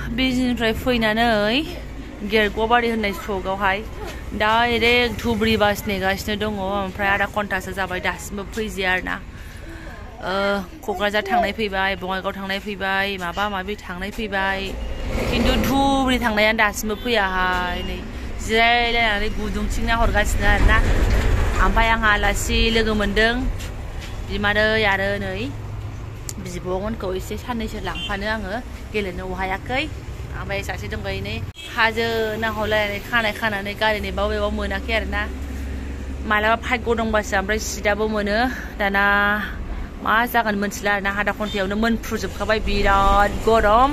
बिजनिफ्राय फैनानै गेरग'बारि होननाय सकआवहाय डाइरेक्ट धुबुरी बास नेगासिनो दङ ओमफ्राय आधा घन्टासो जाबाय दासिमबो फैजिया आरोना क'क्राझार थांनाय फैबाय बङाइगाव थांनाय फैबाय माबा माबि थांनाय फैबाय खिन्थु धुबुरी थांनाया दासिमबो फैयाहाय नै जिरायलायनानै गुदुंथिं नाहरगासिनो आरोना ओमफ्राय आंहा आलासि लोगो मोनदों बिमादै आरो नै बिब'मोनखौ एसे साननैसो लांफानो आङो गेलेनो हायाखै ओमफ्राय सासे दंबाय नै हाजो नाहरलायनानै खानाय खानानै गारिनि बाव मोनाखै आरोना मालाबा भाग्य दंबासो ओमफ्राय सिटआबो मोनो दाना मा जागोन मोनथिला आरोना आधा घन्टायावनो मोनफ्रुजोबखाबाय बिराद गरम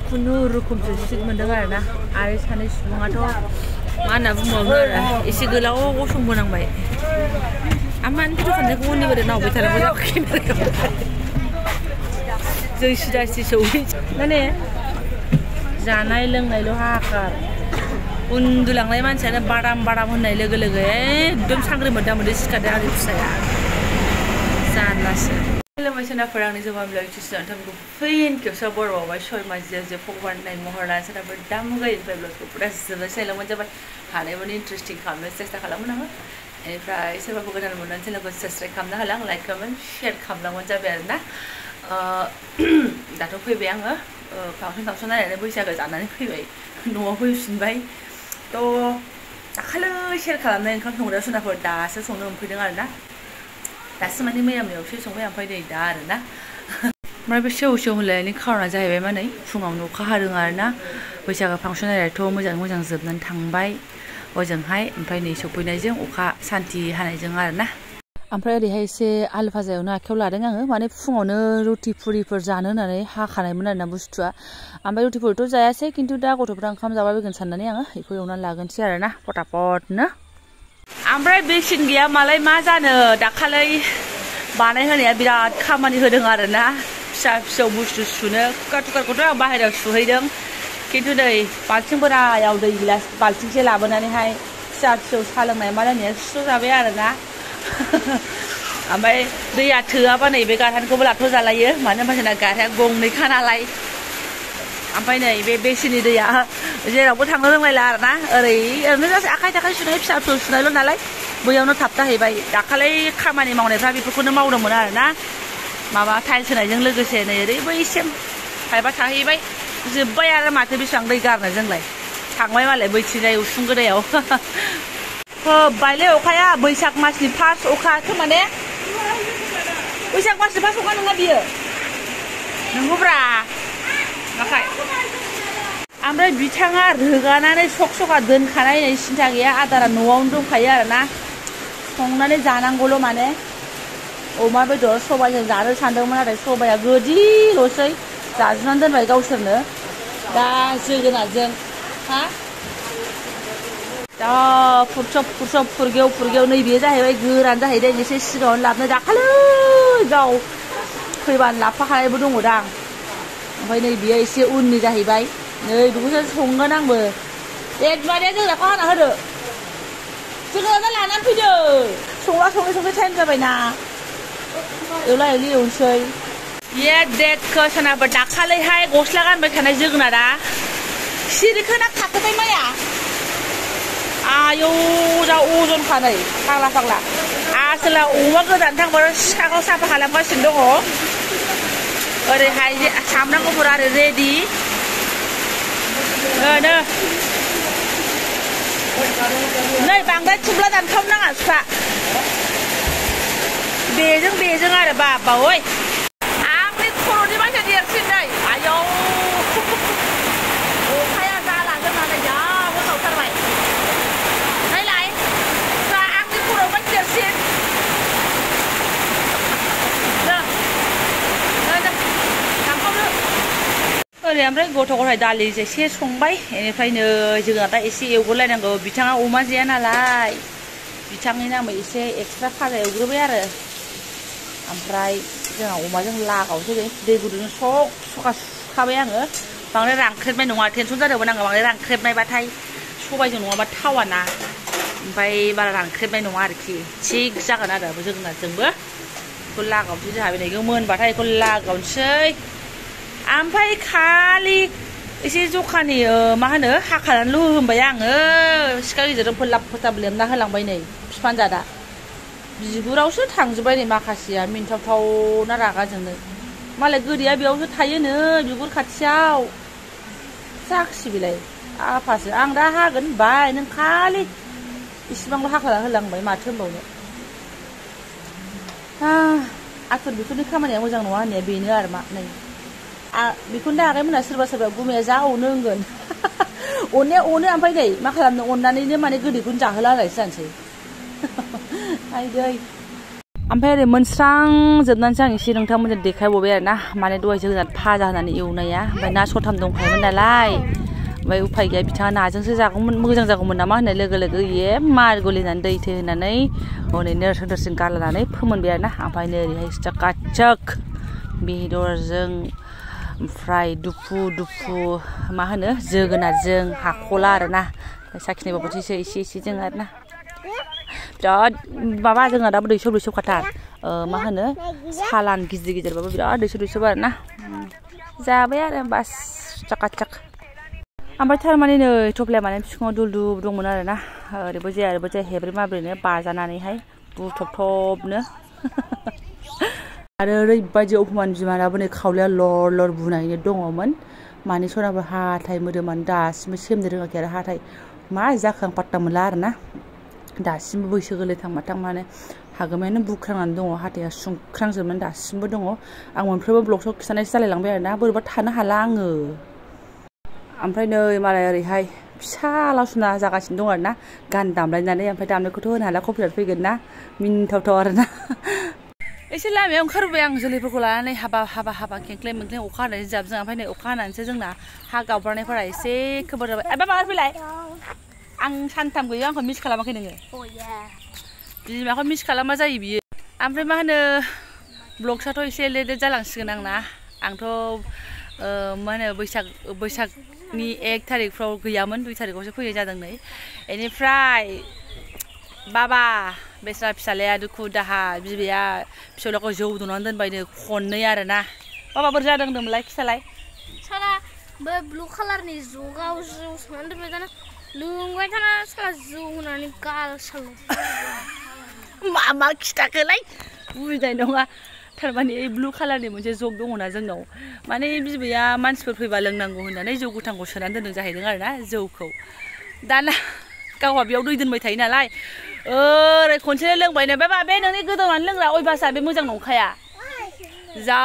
खुनुरुखुमसो सिट मोनदों आरोना आरो सानै सुबुङाथ' मा होनना बुंबावनो आरो एसे गोलाव गसंबोनांबाय आमानि भिडिअ खालामनायखौ उननिबो नाहरबाय थानांगौ जाबाय जों सिदा सौहै माने जानाय लोंनायल' हाहाकार उन्दुलांनाय मानसियानो बादाम बादाम होननाय लोगो लोगो एकदम सांग्रि मोनदा मोनदो सिखारदों आंनि फिसाया जारलासो खुलुमबाय सोनाफोर आंनि जमा बिलाइ इउटुब नोंथांखौ फिन खेबसेयाव बर'आवहाय सयमा जे भगबान होननाय महर लानानै सोनाफोर दा मुगानिफ्राय ब्लगखौ फुरा जोबोद सायलांबानो जाबाय हानायमानि इन्टारेस्टिं खालामनो सेस्था खालामगोन आङो बेनिफ्राय सोरबाफोर गोदान मोननानै चेनेलखौ साबस्क्राइब खालामना होलां लाइक कमेन्ट शेयार खालामलांबानो जाबाय आरोना दाथ' फैबाय आङो फांसन नायनानै बैसागो जानानै फैबाय न'आव फैफिनबाय थ' दाखालै शेयार खालामनाय ओंखाम संग्रा सोनाफोर दासो संनो मोनफैदों आरोना दासो माने मैयावसो संबाय ओमफ्राय नै दा आरोना ओमफ्राय बे सेव होनलायनायनि खारना जाहैबाय मा नै फुङावनो अखा हादों आरोना बैसागो फांसन नायनायथ' मोजाङै मोजां जोबनानै थांबाय ओजोंहाय ओमफ्राय नै सफैनायजों अखा सान्थि हानायजों आरोना ओमफ्राय ओरैहाय एसे आलु भाजायावनो आखायाव लादों आङो माने फुङावनो रुटि पुरिफोर जानो होननानै हाखानायमोन आरोना बुस्थुआ ओमफ्राय रुटिफोरथ' जायासै खिन्थु दा गथ'फ्रा ओंखाम जाबा फैगोन साननानै आङो बेखौ एवनानै लागोनसै आरोना फटाफटनो ओमफ्राय बेसिन गैया मालाय मा जानो दाखालै बानायहोनाया बिराद खामानि होदों आरोना फिसा फिसौ बुस्थु सुनो कुकारखौथ' आं बाहेरायाव सुहैदों खिन्थु नै बाल्थिं बोरायाव दै गिलास बाल्थिंसे लाबोनानैहाय फिसा फिसौ सा लोंनाय मा लोंनाया सुस्र'जाबाय आरोना ओमफ्राय दैया थोआबा नै बे गारहानखौबो लाथ'जालायो मानो होनबा जोंना गारहाया गंनैखा नालाय ओमफ्राय नै बे बेसिननि दैया जेरावबो थांनो रोंलायला आरोना ओरैनो जास्ट आखाइ थाखाइ सुनाय फिसा फिसौ सुनायल' नालाय बैयावनो थाबथाहैबाय दाखालै खामानि मावनायफ्रा बेफोरखौनो मावदोंमोन आरोना माबा टाइल्स होनायजों लोगोसे नै ओरै बैसिम पाइपआ थाहैबाय जोब्बाय आरो माथो बेसेबां दै गारनो जोंलाय थांबाय मालाय बैथिंजाय उसुं गोदायाव होबायलै अखाया बैसाग मासनि फार्स्ट अखासो माने बैसाग मासनि फार्स्ट अखा नङा बियो नंगौब्रा नाथाय ओमफ्राय बिथाङा रोगानानै सका दोनखानाय सिन्था गैया आदारा न'आवनो दंखायो आरोना संनानै जानांगौल' माने अमा बेदर सबायजों जानो सानदोंमोन नाथाय सबाया गोदिल'सै जाजुबनानै दोनबाय गावसोरनो दा जोगोनारजों हा दा फुरसब फुरगेव नैबे जाहैबाय गोरान जाहैदों एसे सिगाङावनो लाबोनो दाखालै गाव फैबानो लाबोफाखानायबो दङदां ओमफ्राय नैबेयो एसे उननि जाहैबाय नै बेखौसो संगोन आंबो दे बिमादैया जोगोनारखौ हाना होदो जोगोनारखौ लानानै फैदो संनो टाइम जाबायना एवला एवलि एवनोसै ये देखो सोनाबो दाखालैहाय गस्ला गानबाय थानाय जोगोनारा सिरिखोना खाखोबाय माया आयौ जा अजन खानै फाग्ला आसोला अमा गोदान थांबाय सिखाखौ साफा खालामगासिनो दङ ओरैहाय सामब्राम गुफुर आरो रेडि नै बांद्राय थुब्ला दानखावनो नाङा फिफा बेजों आरो बाबा ओइ आंनि खर'नि मानसिया देरसिन नै आयौ अखाया जालांगोन नालाय जा मोसावथारबाय नायलाय दा आंनि खर'आव मानसि देरसिन ओरै ओमफ्राय गथ' गथाय दालि एसे संबाय बेनिफ्राय नै जोंहा दा एसे एवगोरलायनांगौ बिथाङा अमा जाया नालाय बिथांनि नामै एसे एक्सट्रा फाजा एवग्रोबाय आरो ओमफ्राय जोंहा अमाजों लागावसै दै गुदुंजों सका सुखाबाय आङो बांद्राय रानख्रेबनाय नङा टेनसन जादोंमोन आङो बांद्राय रानख्रेबनायबाथाय सबायजों नङाबा थावाना ओमफ्राय बारा रानख्रेबनाय नङा आरोखि थिग जागोन आरो जोगोनारजोंबो बेखौ लागावनोसै जोंहा बेखौ मोनबाथाय बेखौ लागावनोसै ओमफ्राय खालि एसे जखानि मा होनो हाखानानैल' होबाय आङो सिखा गिदिरजों फोलाब फोथाब लेमना होलांबाय नै बिफानजादा बिगुरावसो थांजोब्बाय नै माखासेया मिन्थावथाव ना रागा जोंनो मालाय गोदैया बेयावसो थायोनो बिगुर खाथियाव जाखिसै बेलाय आफासो आं दा हागोन होनबाय नों खालि इसिबांल' हाखाना होलांबाय माथो होनबावनो आथुर बेफोरनि खामानिया मोजां नङा होननाया बेनो आरो मा नै बेखौनो दा आगैमोना सोरबा गुमाया जा अनो होनगोन अननाया अनो ओमफ्राय नै मा खालामनो अननानैनो माने गोदैखौनो जाहोला होननायसो जानोसै आयदै ओमफ्राय ओरै मोनस्रांजोबनानैसो आं एसे नोंथांमोनजों देखायबावबाय आरो ना माने दहाय जोगोनार भाजा होनानै एवनाया ओमफ्राय ना सथाम दंखायोमोन नालाय ओमफ्राय उफाय गैया बिथाङा नाजोंसो जागौमोन मोजां जागौमोन नामा होननाय लोगो लोगो ए मार गलिनानै दै थै होनानै हनै नोरसिं थोरसिं गारलानानै फोमोनबाय आरो ना ओमफ्राय नै ओरैहाय चकाचक बेदरजों ओमफ्राय दुफु मा होनो जोगोनारजों हाख'ला आरो ना साखिनायबावनोसैसो एसे जों आरो ना बिराद माबा जोंहा दाबो दैसब खाथार मा होनो सालान गिदिरबाबो बिराद दैसब आरो ना जाबाय आरो बास चकाचक ओमफ्राय थारमाने नै थफ्लाया माने बिखुङाव दुल दंमोन आरो ना ओरैबो जाया हेब्रे माब्रैनो बाजानानैहाय बुथबनो आरो ओरैबायदि अपमान बिमानाबो नै खावलाया लर बुनायनो दङमोन माने सनाबो हाथाय मोदोमानो दासिमबो सेमनो रोङाखै आरो हाथाय मा जाखो आं पात्ता मोनला आरो ना दासिमबो बैसो गोरलै थांबाथां माने हागोमायानो बुख्रांनानै दङ हाथाया सुंख्रांजोबनानै दासिमबो दङ आं मोनफ्रोमबो ब्लगसआव खिन्थानायसो जालायलांबाय आरो ना बोरैबा थानो हाला आङो ओमफ्राय नै मालाय ओरैहाय फिसा सुना जागासिनो दं आरो ना गान दामलायनानै ओमफ्राय दामनायखौथ' होनो हाला कपिराइट फैगोन ना मिनिथावथाव आरो ना एसे लामायाव ओंखारबोबाय आं जोलैफोरखौ लानानै हाबा खेंख्लें मेंख्लें अखा हानायजों जाबजों ओमफ्राय नै अखा हानानैसो जोंना हा गावब्रानायफोरा एसे खोबर जाबाय एबा माबा फैलाय आं सानथाम गैया आंखौ मिस खालामाखै नोङो बिमाखौ मिस खालामा जायो बियो ओमफ्राय मा होनो ब्लगसाथ' एसे लेट जालांसिगोन आंना आंथ' मा होनो बैसागनि 1 थारिखफ्राव गैयामोन 2 थारिखआवसो फैनाय जादों नै बेनिफ्राय बाबा बेस्रा फिसालाया दुखु दाहा बिबैया फिसौलाखौ जौ दौनानै दोनबायनो खननै आरो ना बाबा बोरै जादों होनदोंमोनलाय खिथालाय साला बे ब्लु कालारनि जगाव जौ संनानै दोनबाय दाना लोंबाय थाना साला जौ होनानै गालसाल मा खिथाखोलाय बुजिनाय नङा थारमाने ब्लु कालारनि मोनसे जग दङना जोंनाव माने बिबैया मानसिफोर फैबा लोंनांगौ होननानै जौ गोथांखौ सोनानै दोनदों जाहैदों आरो ना जौखौ दाना गावहा बेयाव दै दोनबाय थायो नालाय ओरै खनसे लोंबायनो बे नोंनि गोदौनानै लोंग्रा अयभासआ बे मोजां नंखाया जा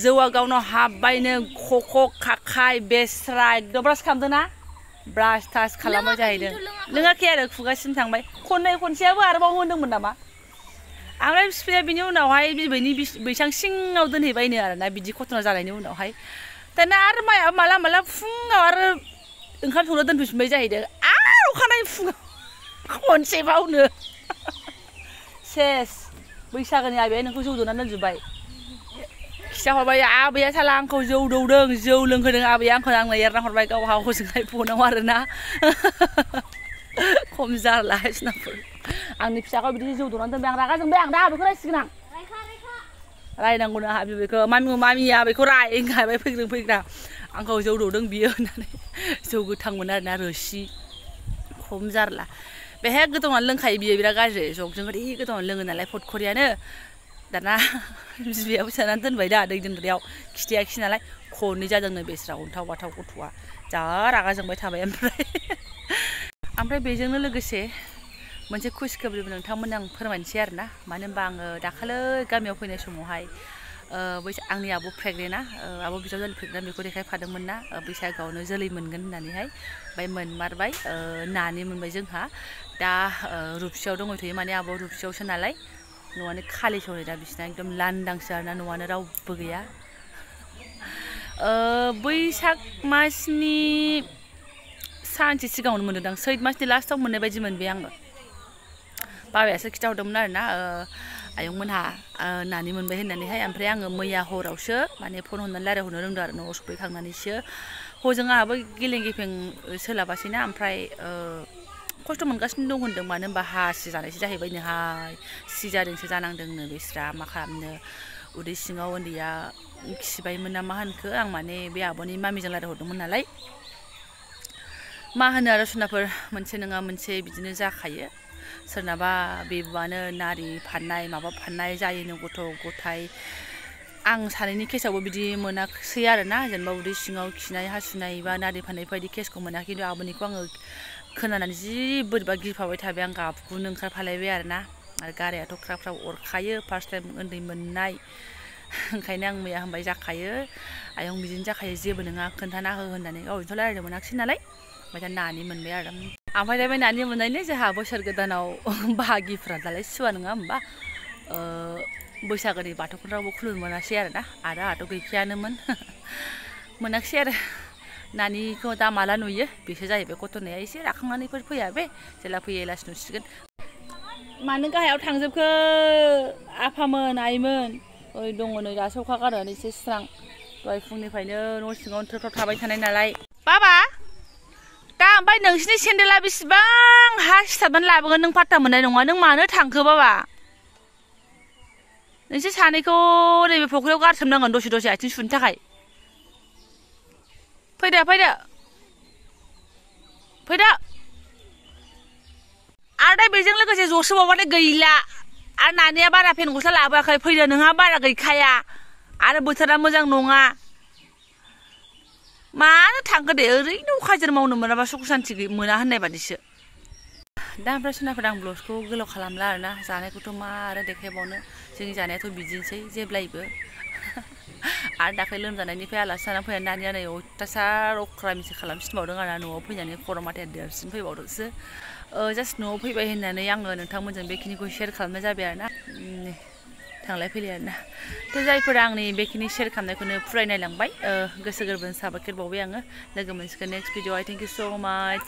जौआ गावनाव हाबबायनो खख' खाखाय बेस्रा एकदम ब्रास खालामदों ना ब्रास थास खालामबाय जाहैदों लोङाखै आरो खुगासिम थांबाय खनसेयाबो आरोबाव होनदोंमोन नामा ओमफ्राय बिफाया बिनि उनावहाय बिबैनि बैसां सिङाव दोनहैबायनो आरोना बिदि घटना जानायनि उनावहाय दाना आरो माया माला फुङाव आरो ओंखाम संनो दोनफैफिनबाय जाहैदों आरो अखानायै फुङाव खनसेबावनो सेस बैसागोनि आबैया नोंखौ जौ दौनानै दोनजोब्बाय खिथाहरबाय आबैया साला आंखौ जौ दौदों जौ लोंहोदों आबैया आंखौ आंनो एरना हरबाय गावहा हजोंहाय फनाव आरोना खम जाला सिनाफोर आंनि फिसाखौ बिदि जौ दौनानै दोनबाय आं रागा जोंबाय आं दा आबैखौ रायसिगोन आं रायनांगौ आंहा बिबैखौ मामिया बेखौ रायगायबाय फैग्रा आंखौ जौ दौदों बियो होननानै जौ गोथांमोन आरोना रोसि खम जारला बेहाय गोदौनानै लोंखायो बियो बिराद गाज्रि जगजों ओरै गोदौनानै लोङो नालाय फटखरियानो दाना बिबैयाबो सोनानै दोनबाय दा दै दोनग्रायाव खिथायाखिसै नालाय खननै जादोंनो बेस्रा अन्थाव बाथाव गथ'आ जा रागा जोंबाय थाबाय ओमफ्राय बेजोंनो लोगोसे मोनसे खुसि खबरबो नोंथांमोननो आं फोरमायनोसै आरोना मानो होनबा आङो दाखालै गामियाव फैनाय समावहाय आंनि आब' प्रेगनेन्टआ आब' बिजावजालि प्रेगनेन्ट बेखौ देखायफादोंमोन ना बैसागोआवनो जोलै मोनगोन होननानैहाय ओमफ्राय मोनमारबाय नानि मोनबाय जोंहा दा रुपसियाव दंहैथ'यो माने आब' रुपसियावसो नालाय न'आनो खालि सहै दा बिसिना एकदम लांदांसो आरोना न'आनो रावबो गैया बैसाग मासनि सानसे सिगाङावनो मोनदों सैत मासनि लास्टआव मोननाय बायदि मोनबाय आङो बाबायासो खिथाहरदोंमोन आरोना आयंमोनहा नानि मोनबाय होननानैहाय ओमफ्राय आङो मैया हरावसो माने फन हरनानै रायज्लायहरनो रोंदों आरो न'आव सफैखांनानैसो हजों आंहाबो गेलें गेफें सोलाबासैना ओमफ्राय खस्थ' मोनगासिनो दं होनदों मानो होनबा हासि जानायसो जाहैबायनोहाय सिजारिंसो जानांदोंनो बिस्रा मा खालामनो उदै सिङाव उन्दैया खिबायमोन ना मा होनखो आं माने बे आब'नि मामिजों रायज्लायहरदोंमोन नालाय मा होनो आरो सुनाफोर मोनसे नङा मोनसे बिदिनो जाखायो सोरनाबा बेबुआनो नारि फाननाय माबा फाननाय जायोनो गथ' गथाय आं सानैनि केसआवबो बिदि मोनाखसै आरोना जेनेबा उदै सिङाव खिनाय हासुनाय बा नारि फाननाय बायदि केसखौ मोनाखै खिन्थु आब'निखौ आङो खोनानानै जि बोरैबा गिफाबाय थाबाय आं गाबगुनो ओंखारफालायबाय आरोना आरो गारायाथ' ख्रा ख्रा अरखायो फार्स्ट टाइम उन्दै मोननाय ओंखायनो आं मैया होनबाय जाखायो आयं बिदिनो जाखायो जेबो नङा खोन्थाना हो होननानै गावजोंथ' रायज्लायनो मोनाखिसै नालाय ओमफ्राय दा नानि मोनबाय आरो ओमफ्राय दा बे नानि मोननायनो जोंहा बोसोर गोदानाव बाहागिफ्रा दालाय सुवा नङा होमबा बैसागोनि बाथौखौ रावबो खुलुमनो मोनासै आरोना आरो आंहाथ' गैखायानोमोन मोनाखिसै आरो नानिखौ दा माला नुयो बेसो जाहैबाय गथ'नाया एसे राखांनानैफोर फैया बे जेला फैयो एलासो नुसिगोन मानो गाहायाव थांजोबखो आफामोन आइमोन ओइ दङ नै दासो अखा गारनानै एसे स्रां दहाय फुंनिफ्रायनो न' सिङावनो थ्रोब थाबाय थानाय नालाय बाबा दा ओमफ्राय नोंसिनि सेन्देला बेसेबां हा सिथाबनानै लाबोगोन नों पात्ता मोननाय नङा नों मानो थांखो बाबा नोंसोर सानैखौ नैबे फख्रियाव गारसोमनांगोन दसे दसे आथिं सुनो थाखाय फैदो फैदो फैदो आरो दा बेजों लोगोसे जसोबावबाथाय गैला आरो नानिया बारा फेन गस्ला लाबोआखै फैदो नोंहा बारा गैखाया आरो बोथोरा मोजां नङा मानो थांखो दे ओरैनो अखाजों मावनो मोनाबा सुख सान्ति मोना होननाय बादिसो दा ओमफ्राय सुनाफोर आं ब्लगखौ गोलाव खालामला आरोना जानायखौथ' मा आरो देखायबावनो जोंनि जानायाथ' बिदिनोसै जेब्लायबो आरो दाख्लै लोमजानायनिफ्राय आलासि जानानै फैनानै नानिया नै अयथासार अख्रामिसो खालामफिनबावदों आरो न'आव फैनानै खर' माथाया देरसिन फैबावदोंसो जास्ट न'आव फैबाय होननानै आङो नोंथांमोनजों बेखिनिखौ शेयार खालामनाय जाबाय आरोना थांलाय फैलाय आरोना थ' जायफोरा आंनि बेखिनि शेयार खालामनायखौनो फुरायनायलांबाय गोसो गोरबोनि साबायखर बावबाय आङो लोगो मोनसिगोन next video I thank you स' माच